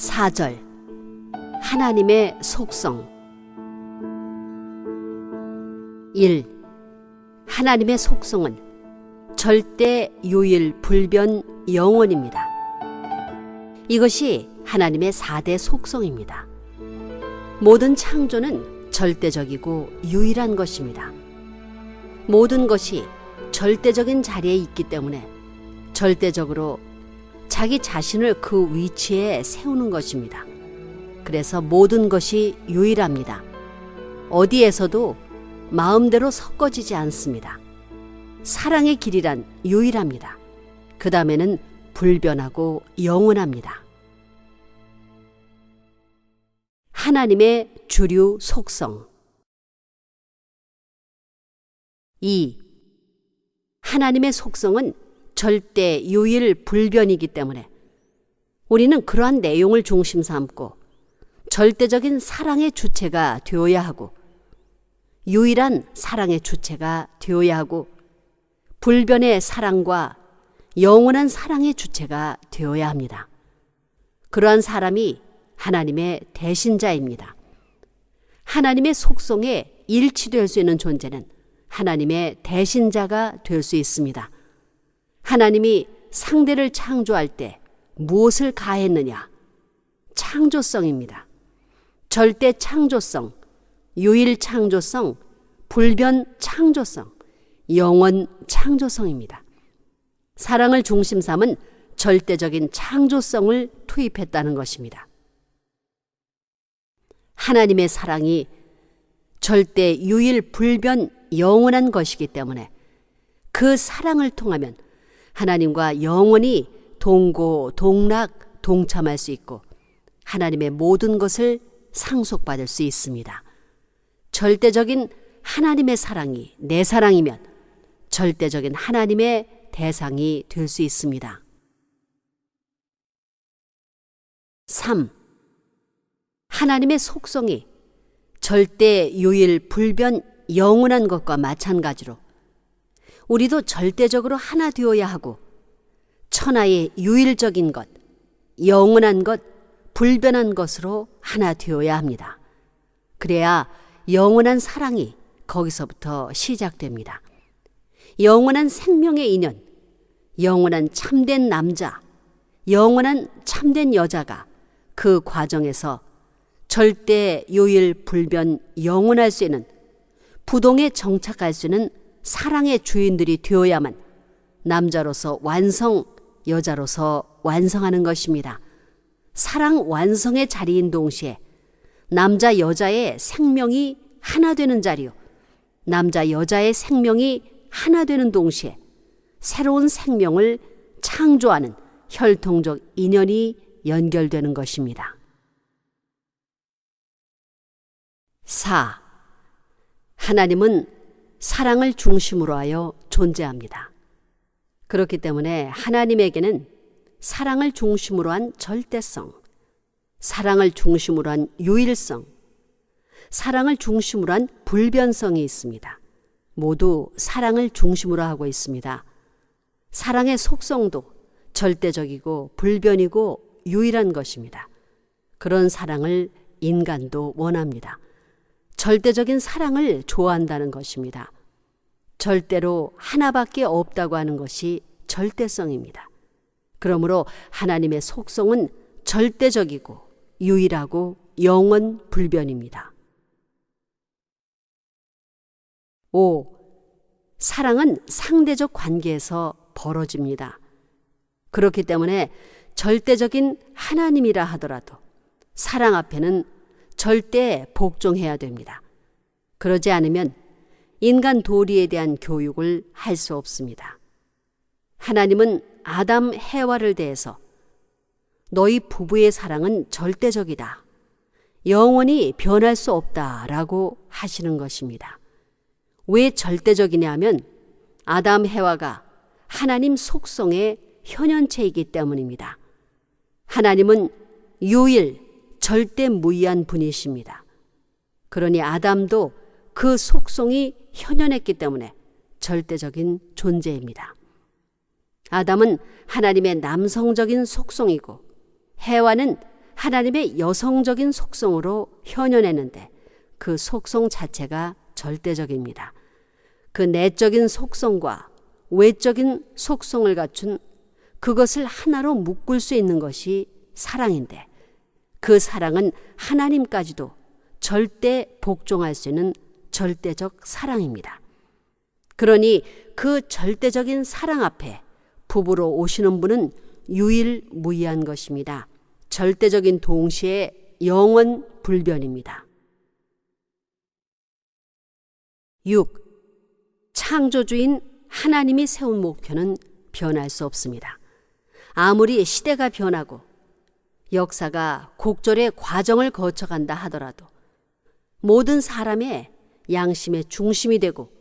4절 하나님의 속성 1. 하나님의 속성은 절대, 유일, 불변, 영원입니다. 이것이 하나님의 4대 속성입니다. 모든 창조는 절대적이고 유일한 것입니다. 모든 것이 절대적인 자리에 있기 때문에 절대적으로 자기 자신을 그 위치에 세우는 것입니다. 그래서 모든 것이 유일합니다. 어디에서도 마음대로 섞어지지 않습니다. 사랑의 길이란 유일합니다. 그 다음에는 불변하고 영원합니다. 하나님의 주류 속성 2. 하나님의 속성은 절대, 유일, 불변이기 때문에 우리는 그러한 내용을 중심 삼고 절대적인 사랑의 주체가 되어야 하고 유일한 사랑의 주체가 되어야 하고 불변의 사랑과 영원한 사랑의 주체가 되어야 합니다. 그러한 사람이 하나님의 대신자입니다. 하나님의 속성에 일치될 수 있는 존재는 하나님의 대신자가 될 수 있습니다. 하나님이 상대를 창조할 때 무엇을 가했느냐? 창조성입니다. 절대 창조성, 유일 창조성, 불변 창조성, 영원 창조성입니다. 사랑을 중심 삼은 절대적인 창조성을 투입했다는 것입니다. 하나님의 사랑이 절대, 유일, 불변, 영원한 것이기 때문에 그 사랑을 통하면 하나님과 영원히 동고, 동락, 동참할 수 있고 하나님의 모든 것을 상속받을 수 있습니다. 절대적인 하나님의 사랑이 내 사랑이면 절대적인 하나님의 대상이 될 수 있습니다. 3. 하나님의 속성이 절대, 유일, 불변, 영원한 것과 마찬가지로 우리도 절대적으로 하나 되어야 하고 천하의 유일적인 것, 영원한 것, 불변한 것으로 하나 되어야 합니다. 그래야 영원한 사랑이 거기서부터 시작됩니다. 영원한 생명의 인연, 영원한 참된 남자, 영원한 참된 여자가 그 과정에서 절대, 유일, 불변, 영원할 수 있는 부동에 정착할 수 있는 사랑의 주인들이 되어야만 남자로서 완성, 여자로서 완성하는 것입니다. 사랑 완성의 자리인 동시에 남자, 여자의 생명이 하나 되는 자리요. 남자, 여자의 생명이 하나 되는 동시에 새로운 생명을 창조하는 혈통적 인연이 연결되는 것입니다. 4. 하나님은 사랑을 중심으로 하여 존재합니다. 그렇기 때문에 하나님에게는 사랑을 중심으로 한 절대성, 사랑을 중심으로 한 유일성, 사랑을 중심으로 한 불변성이 있습니다. 모두 사랑을 중심으로 하고 있습니다. 사랑의 속성도 절대적이고 불변이고 유일한 것입니다. 그런 사랑을 인간도 원합니다. 절대적인 사랑을 좋아한다는 것입니다. 절대로 하나밖에 없다고 하는 것이 절대성입니다. 그러므로 하나님의 속성은 절대적이고 유일하고 영원 불변입니다. 5. 사랑은 상대적 관계에서 벌어집니다. 그렇기 때문에 절대적인 하나님이라 하더라도 사랑 앞에는 절대 복종해야 됩니다. 그러지 않으면 인간 도리에 대한 교육을 할 수 없습니다. 하나님은 아담, 해와를 대해서 너희 부부의 사랑은 절대적이다. 영원히 변할 수 없다라고 하시는 것입니다. 왜 절대적이냐 하면 아담, 해와가 하나님 속성의 현현체이기 때문입니다. 하나님은 유일, 절대 무의한 분이십니다. 그러니 아담도 그 속성이 현현했기 때문에 절대적인 존재입니다. 아담은 하나님의 남성적인 속성이고 해와는 하나님의 여성적인 속성으로 현현했는데 그 속성 자체가 절대적입니다. 그 내적인 속성과 외적인 속성을 갖춘 그것을 하나로 묶을 수 있는 것이 사랑인데 그 사랑은 하나님까지도 절대 복종할 수 있는 절대적 사랑입니다. 그러니 그 절대적인 사랑 앞에 부부로 오시는 분은 유일무이한 것입니다. 절대적인 동시에 영원 불변입니다. 6. 창조주인 하나님이 세운 목표는 변할 수 없습니다. 아무리 시대가 변하고 역사가 곡절의 과정을 거쳐간다 하더라도 모든 사람의 양심의 중심이 되고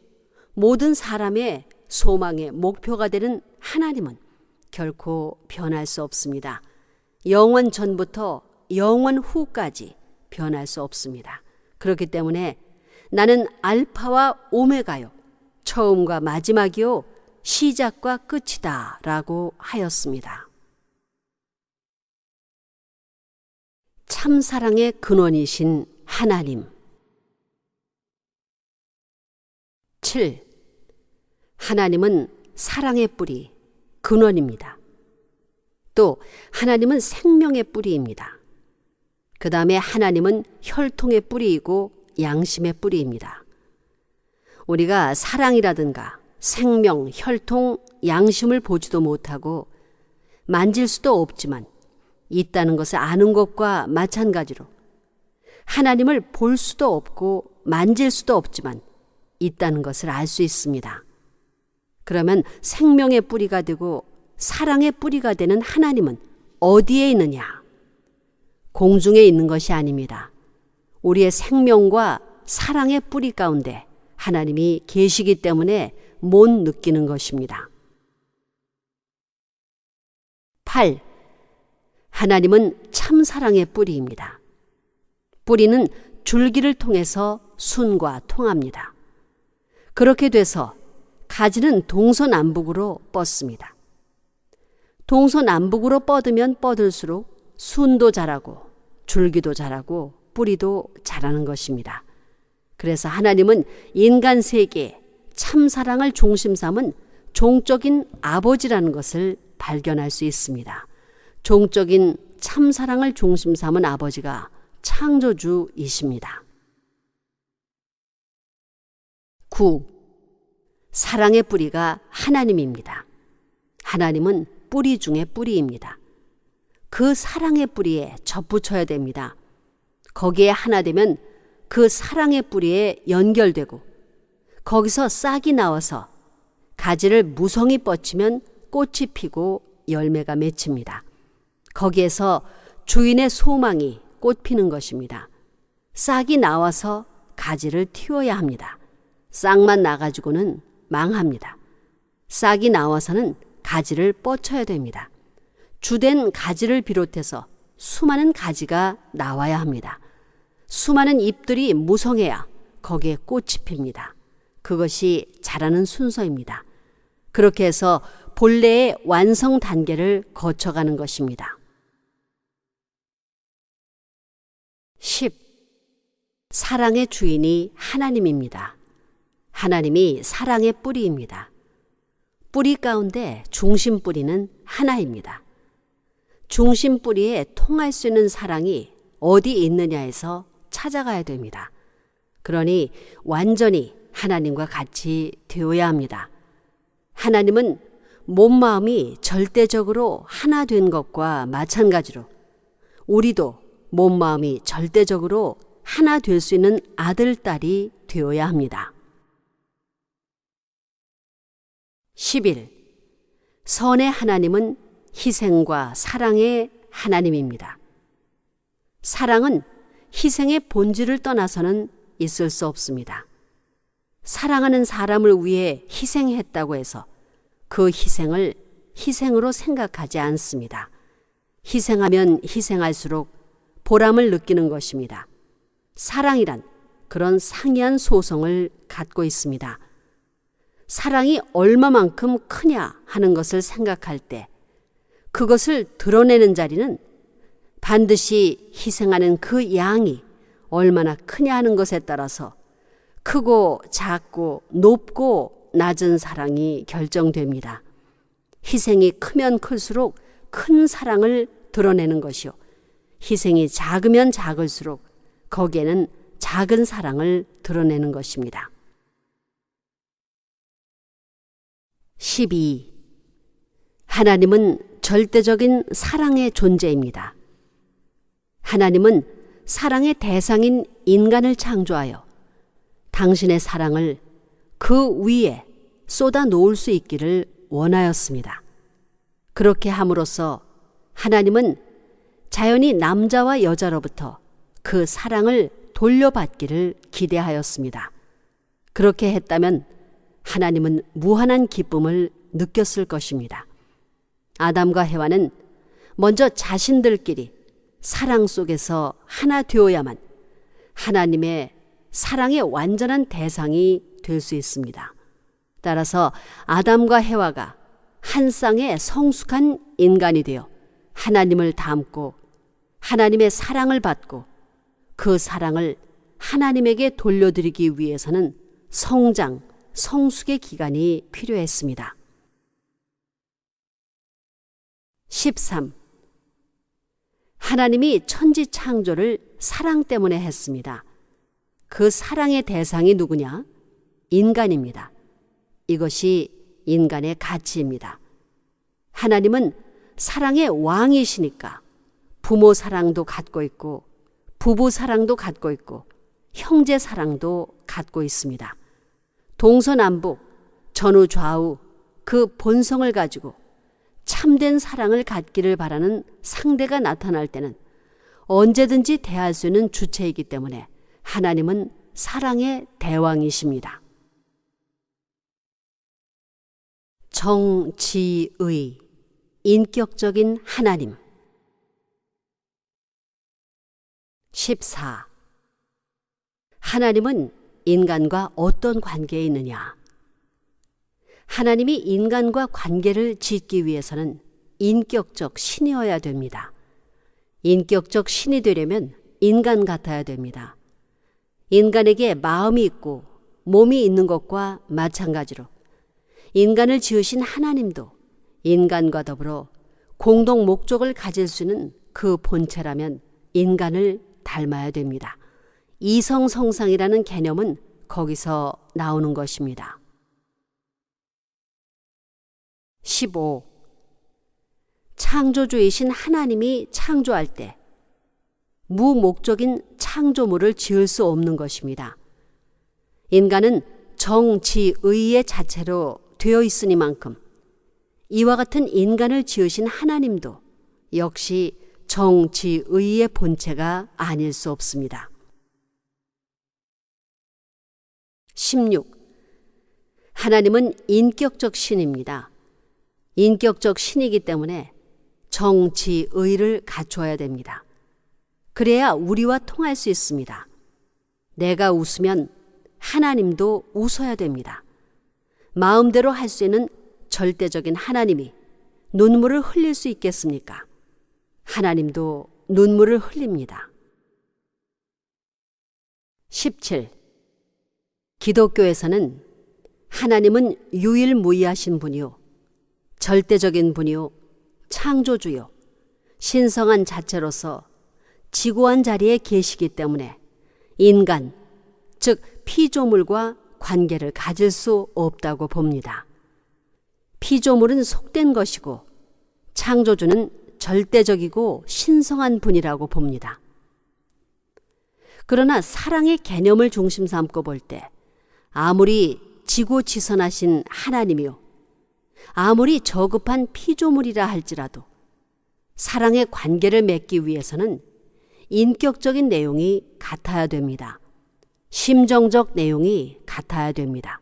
모든 사람의 소망의 목표가 되는 하나님은 결코 변할 수 없습니다. 영원 전부터 영원 후까지 변할 수 없습니다. 그렇기 때문에 나는 알파와 오메가요, 처음과 마지막이요, 시작과 끝이다 라고 하였습니다. 참사랑의 근원이신 하나님. 7. 하나님은 사랑의 뿌리, 근원입니다. 또 하나님은 생명의 뿌리입니다. 그 다음에 하나님은 혈통의 뿌리이고 양심의 뿌리입니다. 우리가 사랑이라든가 생명, 혈통, 양심을 보지도 못하고 만질 수도 없지만 있다는 것을 아는 것과 마찬가지로 하나님을 볼 수도 없고 만질 수도 없지만 있다는 것을 알 수 있습니다. 그러면 생명의 뿌리가 되고 사랑의 뿌리가 되는 하나님은 어디에 있느냐? 공중에 있는 것이 아닙니다. 우리의 생명과 사랑의 뿌리 가운데 하나님이 계시기 때문에 못 느끼는 것입니다. 8. 하나님은 참사랑의 뿌리입니다. 뿌리는 줄기를 통해서 순과 통합니다. 그렇게 돼서 가지는 동서남북으로 뻗습니다. 동서남북으로 뻗으면 뻗을수록 순도 자라고 줄기도 자라고 뿌리도 자라는 것입니다. 그래서 하나님은 인간 세계에 참사랑을 중심 삼은 종적인 아버지라는 것을 발견할 수 있습니다. 종적인 참사랑을 중심 삼은 아버지가 창조주이십니다. 9. 사랑의 뿌리가 하나님입니다. 하나님은 뿌리 중에 뿌리입니다. 그 사랑의 뿌리에 접붙여야 됩니다. 거기에 하나 되면 그 사랑의 뿌리에 연결되고 거기서 싹이 나와서 가지를 무성히 뻗치면 꽃이 피고 열매가 맺힙니다. 거기에서 주인의 소망이 꽃피는 것입니다. 싹이 나와서 가지를 틔워야 합니다. 싹만 나가지고는 망합니다. 싹이 나와서는 가지를 뻗쳐야 됩니다. 주된 가지를 비롯해서 수많은 가지가 나와야 합니다. 수많은 잎들이 무성해야 거기에 꽃이 핍니다. 그것이 자라는 순서입니다. 그렇게 해서 본래의 완성 단계를 거쳐가는 것입니다. 10. 사랑의 주인이 하나님입니다. 하나님이 사랑의 뿌리입니다. 뿌리 가운데 중심 뿌리는 하나입니다. 중심 뿌리에 통할 수 있는 사랑이 어디 있느냐에서 찾아가야 됩니다. 그러니 완전히 하나님과 같이 되어야 합니다. 하나님은 몸 마음이 절대적으로 하나 된 것과 마찬가지로 우리도 몸 마음이 절대적으로 하나 될 수 있는 아들, 딸이 되어야 합니다. 11. 선의 하나님은 희생과 사랑의 하나님입니다. 사랑은 희생의 본질을 떠나서는 있을 수 없습니다. 사랑하는 사람을 위해 희생했다고 해서 그 희생을 희생으로 생각하지 않습니다. 희생하면 희생할수록 보람을 느끼는 것입니다. 사랑이란 그런 상이한 소성을 갖고 있습니다. 사랑이 얼마만큼 크냐 하는 것을 생각할 때 그것을 드러내는 자리는 반드시 희생하는 그 양이 얼마나 크냐 하는 것에 따라서 크고 작고 높고 낮은 사랑이 결정됩니다. 희생이 크면 클수록 큰 사랑을 드러내는 것이요, 희생이 작으면 작을수록 거기에는 작은 사랑을 드러내는 것입니다. 12. 하나님은 절대적인 사랑의 존재입니다. 하나님은 사랑의 대상인 인간을 창조하여 당신의 사랑을 그 위에 쏟아 놓을 수 있기를 원하였습니다. 그렇게 함으로써 하나님은 자연히 남자와 여자로부터 그 사랑을 돌려받기를 기대하였습니다. 그렇게 했다면 하나님은 무한한 기쁨을 느꼈을 것입니다. 아담과 해와는 먼저 자신들끼리 사랑 속에서 하나 되어야만 하나님의 사랑의 완전한 대상이 될 수 있습니다. 따라서 아담과 해와가 한 쌍의 성숙한 인간이 되어 하나님을 닮고 하나님의 사랑을 받고 그 사랑을 하나님에게 돌려드리기 위해서는 성장, 성숙의 기간이 필요했습니다. 13. 하나님이 천지 창조를 사랑 때문에 했습니다. 그 사랑의 대상이 누구냐? 인간입니다. 이것이 인간의 가치입니다. 하나님은 사랑의 왕이시니까 부모 사랑도 갖고 있고 부부 사랑도 갖고 있고 형제 사랑도 갖고 있습니다. 동서남북, 전후좌우 그 본성을 가지고 참된 사랑을 갖기를 바라는 상대가 나타날 때는 언제든지 대할 수 있는 주체이기 때문에 하나님은 사랑의 대왕이십니다. 정지의, 인격적인 하나님. 14. 하나님은 인간과 어떤 관계에 있느냐? 하나님이 인간과 관계를 짓기 위해서는 인격적 신이어야 됩니다. 인격적 신이 되려면 인간 같아야 됩니다. 인간에게 마음이 있고 몸이 있는 것과 마찬가지로 인간을 지으신 하나님도 인간과 더불어 공동 목적을 가질 수 있는 그 본체라면 인간을 닮아야 됩니다. 이성성상이라는 개념은 거기서 나오는 것입니다. 15. 창조주이신 하나님이 창조할 때 무목적인 창조물을 지을 수 없는 것입니다. 인간은 정지의의 자체로 되어 있으니만큼 이와 같은 인간을 지으신 하나님도 역시 정지의의 본체가 아닐 수 없습니다. 16. 하나님은 인격적 신입니다. 인격적 신이기 때문에 정지의를 갖춰야 됩니다. 그래야 우리와 통할 수 있습니다. 내가 웃으면 하나님도 웃어야 됩니다. 마음대로 할 수 있는 절대적인 하나님이 눈물을 흘릴 수 있겠습니까? 하나님도 눈물을 흘립니다. 17. 기독교에서는 하나님은 유일무이하신 분이요, 절대적인 분이요, 창조주요, 신성한 자체로서 지고한 자리에 계시기 때문에 인간, 즉 피조물과 관계를 가질 수 없다고 봅니다. 피조물은 속된 것이고 창조주는 절대적이고 신성한 분이라고 봅니다. 그러나 사랑의 개념을 중심 삼고 볼 때 아무리 지고지선하신 하나님이요, 아무리 저급한 피조물이라 할지라도 사랑의 관계를 맺기 위해서는 인격적인 내용이 같아야 됩니다. 심정적 내용이 같아야 됩니다.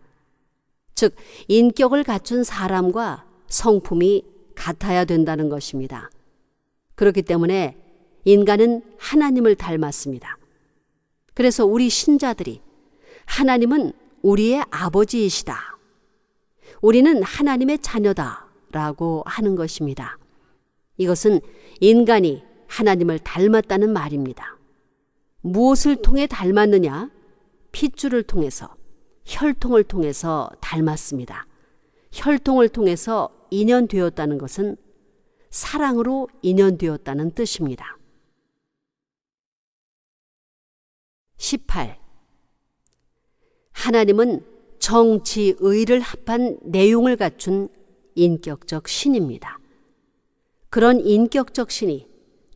즉, 인격을 갖춘 사람과 성품이 같아야 된다는 것입니다. 그렇기 때문에 인간은 하나님을 닮았습니다. 그래서 우리 신자들이 하나님은 우리의 아버지이시다, 우리는 하나님의 자녀다 라고 하는 것입니다. 이것은 인간이 하나님을 닮았다는 말입니다. 무엇을 통해 닮았느냐? 핏줄을 통해서, 혈통을 통해서 닮았습니다. 혈통을 통해서 인연되었다는 것은 사랑으로 인연되었다는 뜻입니다. 18. 하나님은 정치, 의를 합한 내용을 갖춘 인격적 신입니다. 그런 인격적 신이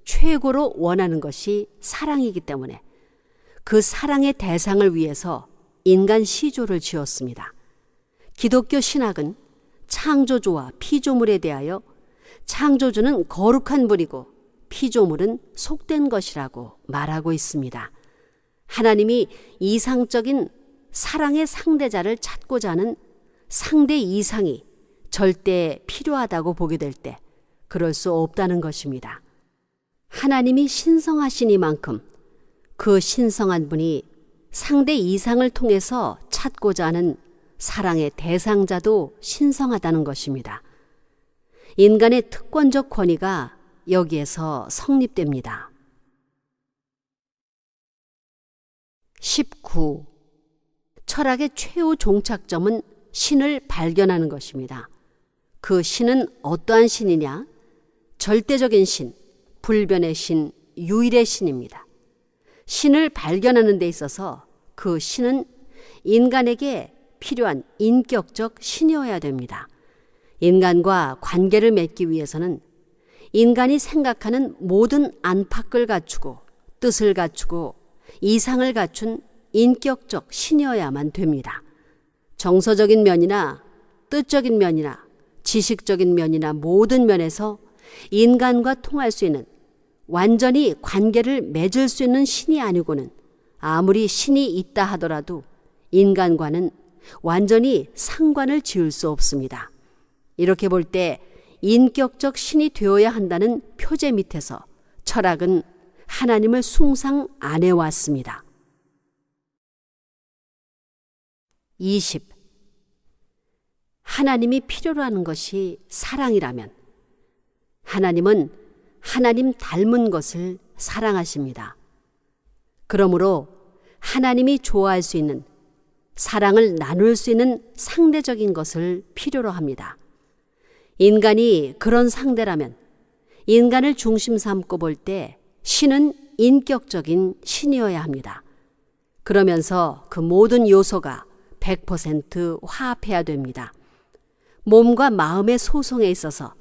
최고로 원하는 것이 사랑이기 때문에 그 사랑의 대상을 위해서 인간 시조를 지었습니다. 기독교 신학은 창조주와 피조물에 대하여 창조주는 거룩한 분이고 피조물은 속된 것이라고 말하고 있습니다. 하나님이 이상적인 사랑의 상대자를 찾고자 하는 상대 이상이 절대 필요하다고 보게 될 때 그럴 수 없다는 것입니다. 하나님이 신성하시니만큼 그 신성한 분이 상대 이상을 통해서 찾고자 하는 사랑의 대상자도 신성하다는 것입니다. 인간의 특권적 권위가 여기에서 성립됩니다. 19. 철학의 최후 종착점은 신을 발견하는 것입니다. 그 신은 어떠한 신이냐? 절대적인 신, 불변의 신, 유일의 신입니다. 신을 발견하는 데 있어서 그 신은 인간에게 필요한 인격적 신이어야 됩니다. 인간과 관계를 맺기 위해서는 인간이 생각하는 모든 안팎을 갖추고 뜻을 갖추고 이상을 갖춘 인격적 신이어야만 됩니다. 정서적인 면이나 뜻적인 면이나 지식적인 면이나 모든 면에서 인간과 통할 수 있는 완전히 관계를 맺을 수 있는 신이 아니고는 아무리 신이 있다 하더라도 인간과는 완전히 상관을 지을 수 없습니다. 이렇게 볼 때 인격적 신이 되어야 한다는 표제 밑에서 철학은 하나님을 숭상 안 해왔습니다. 20. 하나님이 필요로 하는 것이 사랑이라면 하나님은 하나님 닮은 것을 사랑하십니다. 그러므로 하나님이 좋아할 수 있는 사랑을 나눌 수 있는 상대적인 것을 필요로 합니다. 인간이 그런 상대라면 인간을 중심 삼고 볼 때 신은 인격적인 신이어야 합니다. 그러면서 그 모든 요소가 100% 화합해야 됩니다. 몸과 마음의 소송에 있어서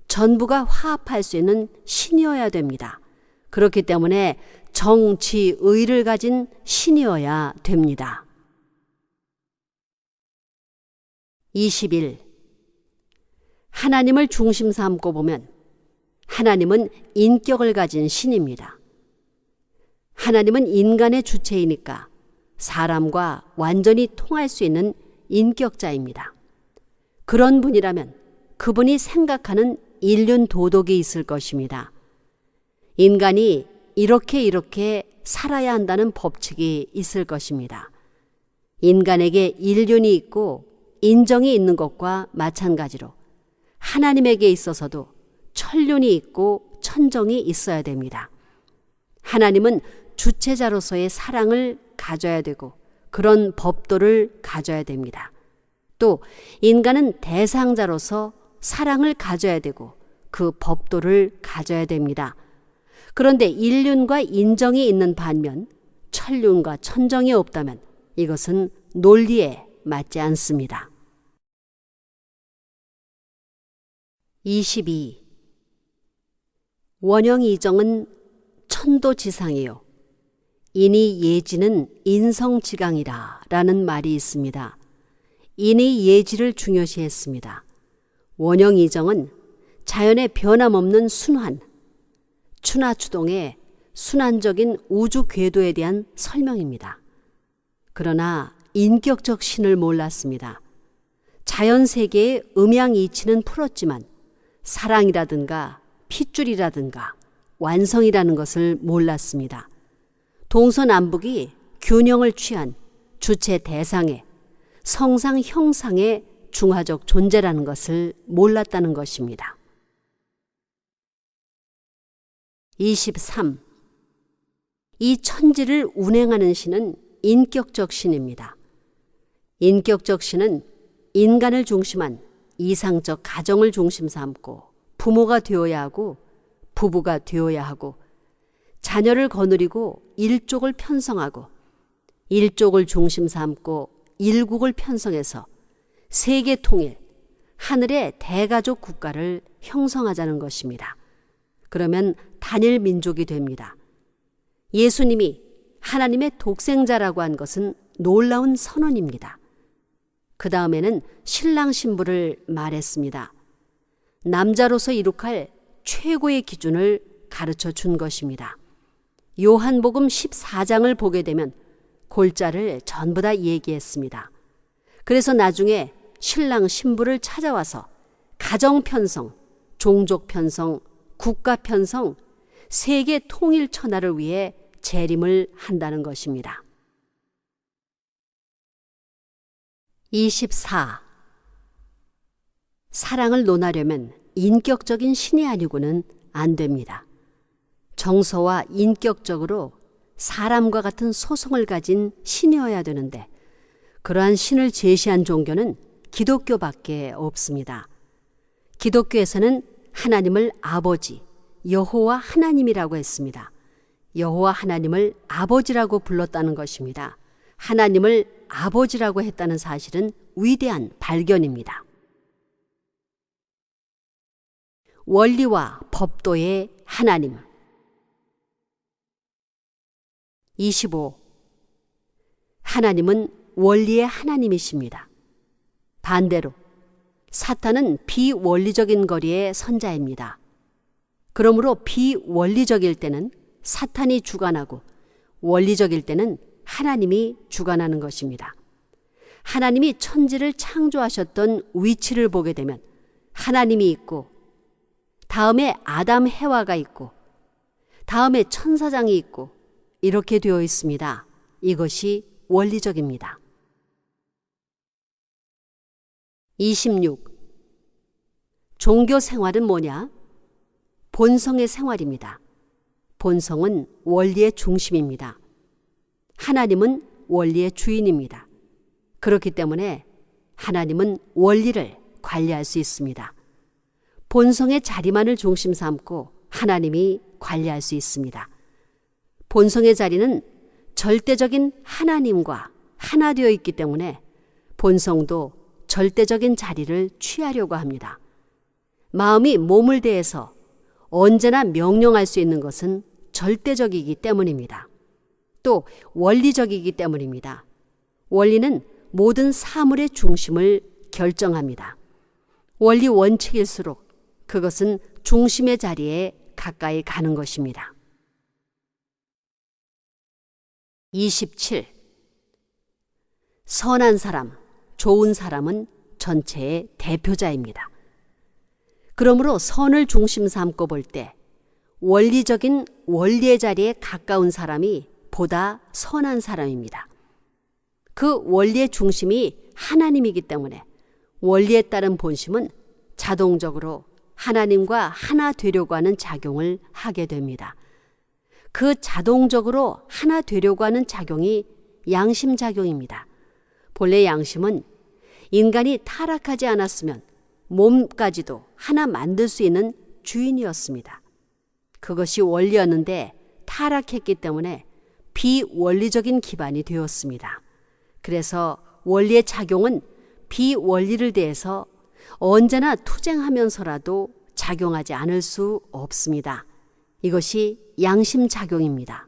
전부가 화합할 수 있는 신이어야 됩니다. 그렇기 때문에 정치, 의를 가진 신이어야 됩니다. 21. 하나님을 중심 삼고 보면 하나님은 인격을 가진 신입니다. 하나님은 인간의 주체이니까 사람과 완전히 통할 수 있는 인격자입니다. 그런 분이라면 그분이 생각하는 인륜 도덕이 있을 것입니다. 인간이 이렇게 살아야 한다는 법칙이 있을 것입니다. 인간에게 인륜이 있고 인정이 있는 것과 마찬가지로 하나님에게 있어서도 천륜이 있고 천정이 있어야 됩니다. 하나님은 주체자로서의 사랑을 가져야 되고 그런 법도를 가져야 됩니다. 또 인간은 대상자로서 사랑을 가져야 되고 그 법도를 가져야 됩니다. 그런데 인륜과 인정이 있는 반면 천륜과 천정이 없다면 이것은 논리에 맞지 않습니다. 22. 원형이정은 천도지상이요 인이 예지는 인성지강이라 라는 말이 있습니다. 인이 예지를 중요시했습니다. 원형이정은 자연의 변함없는 순환, 추나추동의 순환적인 우주 궤도에 대한 설명입니다. 그러나 인격적 신을 몰랐습니다. 자연 세계의 음양이치는 풀었지만 사랑이라든가 핏줄이라든가 완성이라는 것을 몰랐습니다. 동서남북이 균형을 취한 주체 대상의 성상 형상의 중화적 존재라는 것을 몰랐다는 것입니다. 23. 이 천지를 운행하는 신은 인격적 신입니다. 인격적 신은 인간을 중심한 이상적 가정을 중심 삼고 부모가 되어야 하고 부부가 되어야 하고 자녀를 거느리고 일족을 편성하고 일족을 중심 삼고 일국을 편성해서 세계 통일, 하늘의 대가족 국가를 형성하자는 것입니다. 그러면 단일 민족이 됩니다. 예수님이 하나님의 독생자라고 한 것은 놀라운 선언입니다. 그 다음에는 신랑 신부를 말했습니다. 남자로서 이룩할 최고의 기준을 가르쳐 준 것입니다. 요한복음 14장을 보게 되면 골자를 전부 다 얘기했습니다. 그래서 나중에 신랑 신부를 찾아와서 가정 편성, 종족 편성, 국가 편성, 세계 통일 천하를 위해 재림을 한다는 것입니다. 24. 사랑을 논하려면 인격적인 신이 아니고는 안 됩니다. 정서와 인격적으로 사람과 같은 소성을 가진 신이어야 되는데 그러한 신을 제시한 종교는 기독교밖에 없습니다. 기독교에서는 하나님을 아버지, 여호와 하나님이라고 했습니다. 여호와 하나님을 아버지라고 불렀다는 것입니다. 하나님을 아버지라고 했다는 사실은 위대한 발견입니다. 원리와 법도의 하나님. 25. 하나님은 원리의 하나님이십니다. 반대로 사탄은 비원리적인 거리의 선자입니다. 그러므로 비원리적일 때는 사탄이 주관하고 원리적일 때는 하나님이 주관하는 것입니다. 하나님이 천지를 창조하셨던 위치를 보게 되면 하나님이 있고 다음에 아담 해와가 있고 다음에 천사장이 있고 이렇게 되어 있습니다. 이것이 원리적입니다. 26. 종교 생활은 뭐냐? 본성의 생활입니다. 본성은 원리의 중심입니다. 하나님은 원리의 주인입니다. 그렇기 때문에 하나님은 원리를 관리할 수 있습니다. 본성의 자리만을 중심 삼고 하나님이 관리할 수 있습니다. 본성의 자리는 절대적인 하나님과 하나 되어 있기 때문에 본성도 절대적인 자리를 취하려고 합니다. 마음이 몸을 대해서 언제나 명령할 수 있는 것은 절대적이기 때문입니다. 또 원리적이기 때문입니다. 원리는 모든 사물의 중심을 결정합니다. 원리 원칙일수록 그것은 중심의 자리에 가까이 가는 것입니다. 27. 선한 사람, 좋은 사람은 전체의 대표자입니다. 그러므로 선을 중심 삼고 볼 때 원리적인 원리의 자리에 가까운 사람이 보다 선한 사람입니다. 그 원리의 중심이 하나님이기 때문에 원리에 따른 본심은 자동적으로 하나님과 하나 되려고 하는 작용을 하게 됩니다. 그 자동적으로 하나 되려고 하는 작용이 양심작용입니다. 본래 양심은 인간이 타락하지 않았으면 몸까지도 하나 만들 수 있는 주인이었습니다. 그것이 원리였는데 타락했기 때문에 비원리적인 기반이 되었습니다. 그래서 원리의 작용은 비원리를 대해서 언제나 투쟁하면서라도 작용하지 않을 수 없습니다. 이것이 양심작용입니다.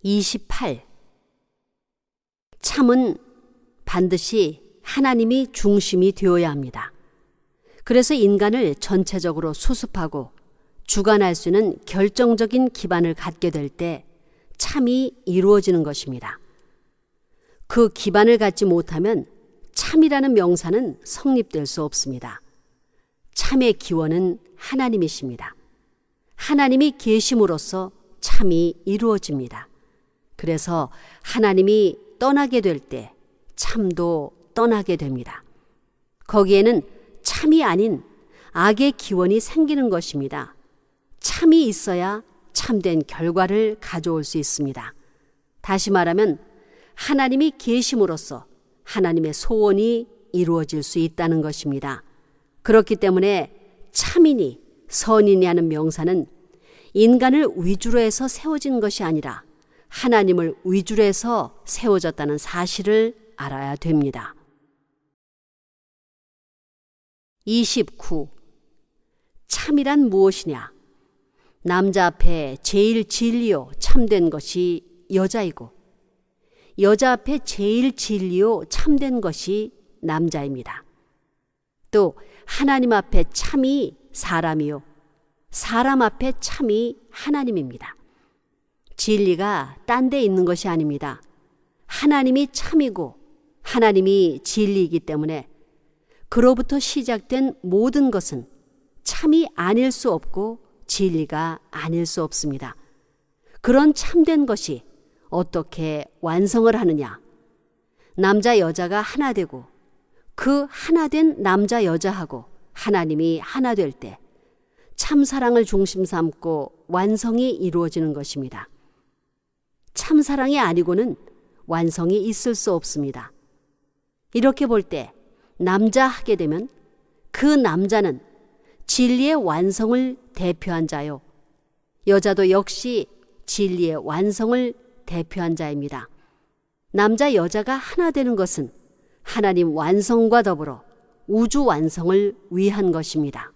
28. 참은 반드시 하나님이 중심이 되어야 합니다. 그래서 인간을 전체적으로 수습하고 주관할 수 있는 결정적인 기반을 갖게 될 때 참이 이루어지는 것입니다. 그 기반을 갖지 못하면 참이라는 명사는 성립될 수 없습니다. 참의 기원은 하나님이십니다. 하나님이 계심으로써 참이 이루어집니다. 그래서 하나님이 떠나게 될 때 참도 떠나게 됩니다. 거기에는 참이 아닌 악의 기원이 생기는 것입니다. 참이 있어야 참된 결과를 가져올 수 있습니다. 다시 말하면 하나님이 계심으로써 하나님의 소원이 이루어질 수 있다는 것입니다. 그렇기 때문에 참이니 선이니 하는 명사는 인간을 위주로 해서 세워진 것이 아니라 하나님을 위주로 해서 세워졌다는 사실을 알아야 됩니다. 29. 참이란 무엇이냐? 남자 앞에 제일 진리요 참된 것이 여자이고 여자 앞에 제일 진리요 참된 것이 남자입니다. 또 하나님 앞에 참이 사람이요 사람 앞에 참이 하나님입니다. 진리가 딴 데 있는 것이 아닙니다. 하나님이 참이고 하나님이 진리이기 때문에 그로부터 시작된 모든 것은 참이 아닐 수 없고 진리가 아닐 수 없습니다. 그런 참된 것이 어떻게 완성을 하느냐? 남자 여자가 하나 되고 그 하나 된 남자 여자하고 하나님이 하나 될 때 참사랑을 중심 삼고 완성이 이루어지는 것입니다. 참사랑이 아니고는 완성이 있을 수 없습니다. 이렇게 볼 때 남자 하게 되면 그 남자는 진리의 완성을 대표한 자요. 여자도 역시 진리의 완성을 대표한 자입니다. 남자 여자가 하나 되는 것은 하나님 완성과 더불어 우주 완성을 위한 것입니다.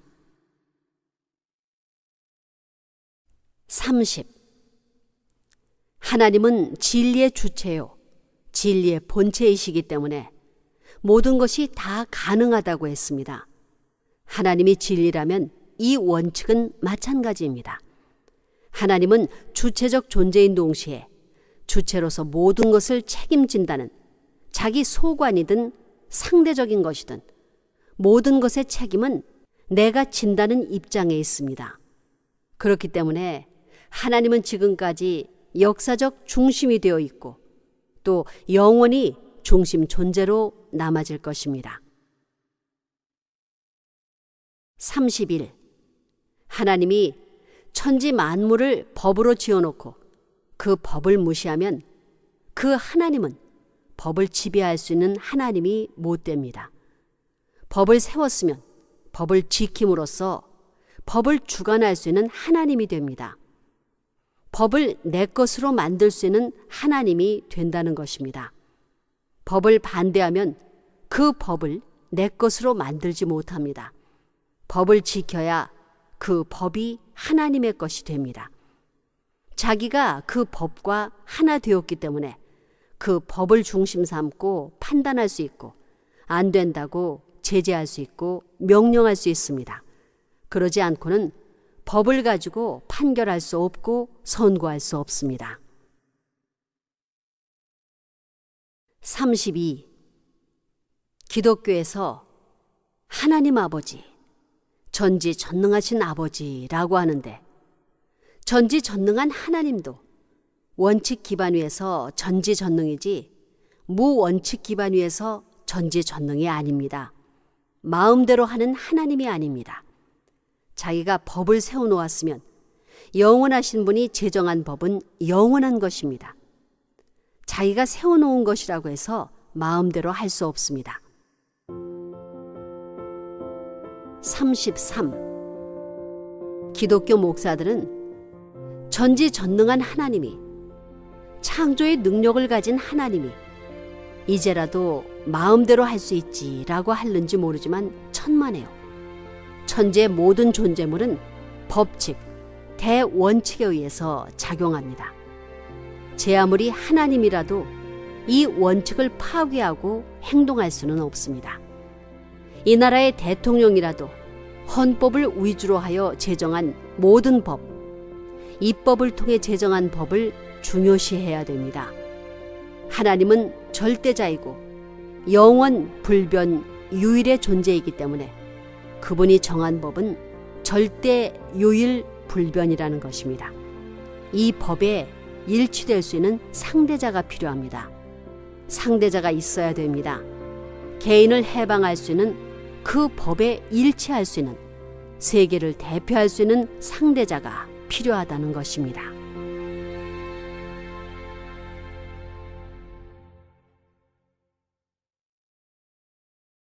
30. 하나님은 진리의 주체요 진리의 본체이시기 때문에 모든 것이 다 가능하다고 했습니다. 하나님이 진리라면 이 원칙은 마찬가지입니다. 하나님은 주체적 존재인 동시에 주체로서 모든 것을 책임진다는 자기 소관이든 상대적인 것이든 모든 것의 책임은 내가 진다는 입장에 있습니다. 그렇기 때문에 하나님은 지금까지 역사적 중심이 되어 있고 또 영원히 중심 존재로 남아질 것입니다. 31. 하나님이 천지 만물을 법으로 지어놓고 그 법을 무시하면 그 하나님은 법을 지배할 수 있는 하나님이 못 됩니다. 법을 세웠으면 법을 지킴으로써 법을 주관할 수 있는 하나님이 됩니다. 법을 내 것으로 만들 수 있는 하나님이 된다는 것입니다. 법을 반대하면 그 법을 내 것으로 만들지 못합니다. 법을 지켜야 그 법이 하나님의 것이 됩니다. 자기가 그 법과 하나 되었기 때문에 그 법을 중심 삼고 판단할 수 있고 안 된다고 제재할 수 있고 명령할 수 있습니다. 그러지 않고는 법을 가지고 판결할 수 없고 선고할 수 없습니다. 32. 기독교에서 하나님 아버지, 전지전능하신 아버지라고 하는데 전지전능한 하나님도 원칙 기반 위에서 전지전능이지 무원칙 기반 위에서 전지전능이 아닙니다. 마음대로 하는 하나님이 아닙니다. 자기가 법을 세워놓았으면 영원하신 분이 제정한 법은 영원한 것입니다. 자기가 세워놓은 것이라고 해서 마음대로 할 수 없습니다. 33. 기독교 목사들은 전지전능한 하나님이 창조의 능력을 가진 하나님이 이제라도 마음대로 할 수 있지라고 하는지 모르지만 천만에요. 천지의 모든 존재물은 법칙, 대원칙에 의해서 작용합니다. 제 아무리 하나님이라도 이 원칙을 파괴하고 행동할 수는 없습니다. 이 나라의 대통령이라도 헌법을 위주로 하여 제정한 모든 법, 입법을 통해 제정한 법을 중요시해야 됩니다. 하나님은 절대자이고 영원, 불변, 유일의 존재이기 때문에 그분이 정한 법은 절대, 유일, 불변이라는 것입니다. 이 법에 일치될 수 있는 상대자가 필요합니다. 상대자가 있어야 됩니다. 개인을 해방할 수 있는 그 법에 일치할 수 있는 세계를 대표할 수 있는 상대자가 필요하다는 것입니다.